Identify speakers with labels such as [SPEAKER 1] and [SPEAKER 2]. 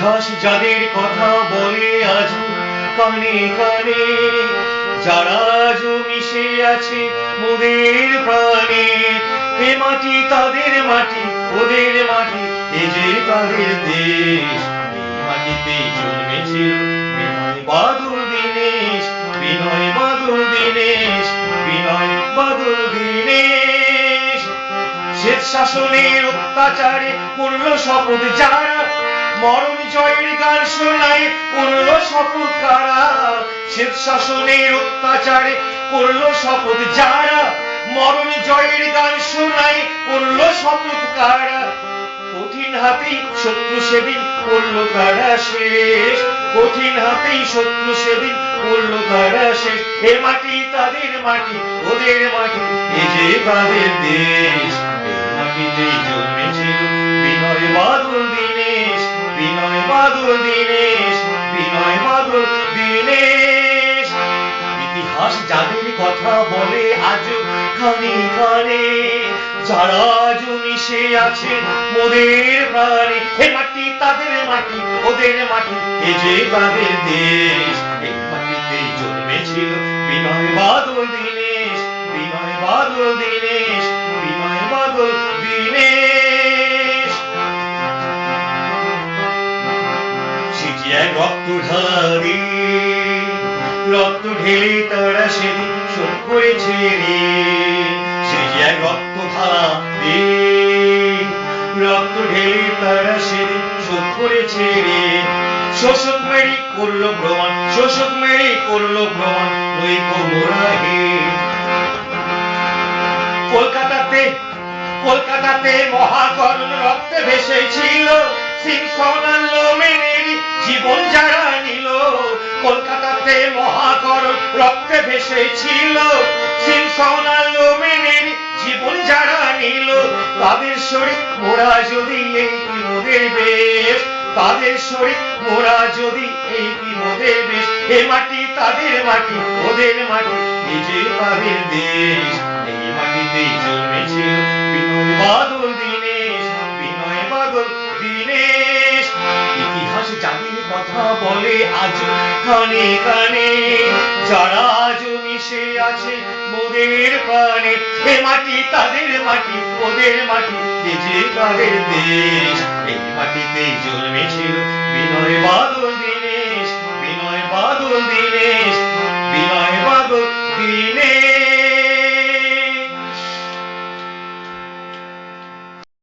[SPEAKER 1] ইতিহাস যাদের কথা বলে আজ কানে কানে, যারা আজ মিশে আছে মোদের প্রাণে। এ মাটি তাদের মাটি, ওদের মাটি, এ যে তাদের দেশ। এই মাটিতে জন্মেছিল বিনয় বাদল দীনেশ, বিনয় বাদল দীনেশ, বিনয় বাদল দীনেশ। শ্বেত শাসনের অত্যাচারে করল শপথ যারা, মরণ জয়ের গান শোনায় করল শপথ কারা। শ্বেত শাসনের অত্যাচারে করল শপথ যারা, মরণ জয়ের গান শোনায় করল শপথ কারা। কঠিন হাতেই শত্রু সেদিন করল তারা শেষ, কঠিন হাতেই শত্রু সেদিন করল তারা শেষ। এ মাটি তাদের মাটি, ওদের মাটি, এ যে তাদের দেশ। এই মাটিতেই জন্মেছিল বিনয় বাদল দীনেশ, বিনয় বাদল দীনেশ, বিনয় বাদল দীনেশ। ইতিহাস যাদের কথা বলে আজ খানে খানে, যারা আজ মিশে আছে মোদের প্রাণে। এ মাটি তাদের মাটি, ওদের মাটি, এ যে তাদের দেশ। এই মাটিতেই জন্মেছিল বিনয় বাদল দীনেশ, বিনয় বাদল দীনেশ, বিনয় বাদল দীনেশ। সে যে এক রক্ত ঢালি, রক্ত ঢেলে তারা সেদিন শোধ করেছে রে। সে যে এক রক্ত ঢালি, রক্ত ঢেলে তারা সেদিন শোধ করেছে রে। শোষক মেরে করলো প্রমাণ, শোষক মেরে করলো প্রমাণ, নৈক মোরা হে। কলকাতাতে, কলকাতাতে মহাকরণ রক্তে ভেসেছিল সিমসন আর লোমেনের জীবন যারা নিল। কলকাতাতে মহাকরণ রক্তে ভেসেছিল সিমসন আর লোমেনের জীবন যারা নিল। তাদের শরীর মোরা যদি এই কি মোদের বেশ, তাদের শরীর মোরা যদি এই কি মোদের বেশ। এ মাটি তাদের মাটি, ওদের মাটি, এ যে তাদের দেশ। এই মাটিতেই জন্মেছিল বিনয় বাদল দীনেশ, বিনয় বাদল দীনেশ। ইতিহাস যাদের কথা বলে আজ কানে কানে, যারা আজ মিশে আছে মোদের প্রাণে। এ মাটি তাদের মাটি, ওদের মাটি, এ যে তাদের দেশ। এই মাটিতেই জন্মেছিল বিনয় বাদল দীনেশ, বিনয় বাদল দীনেশ, বিনয় বাদল দীনেশ।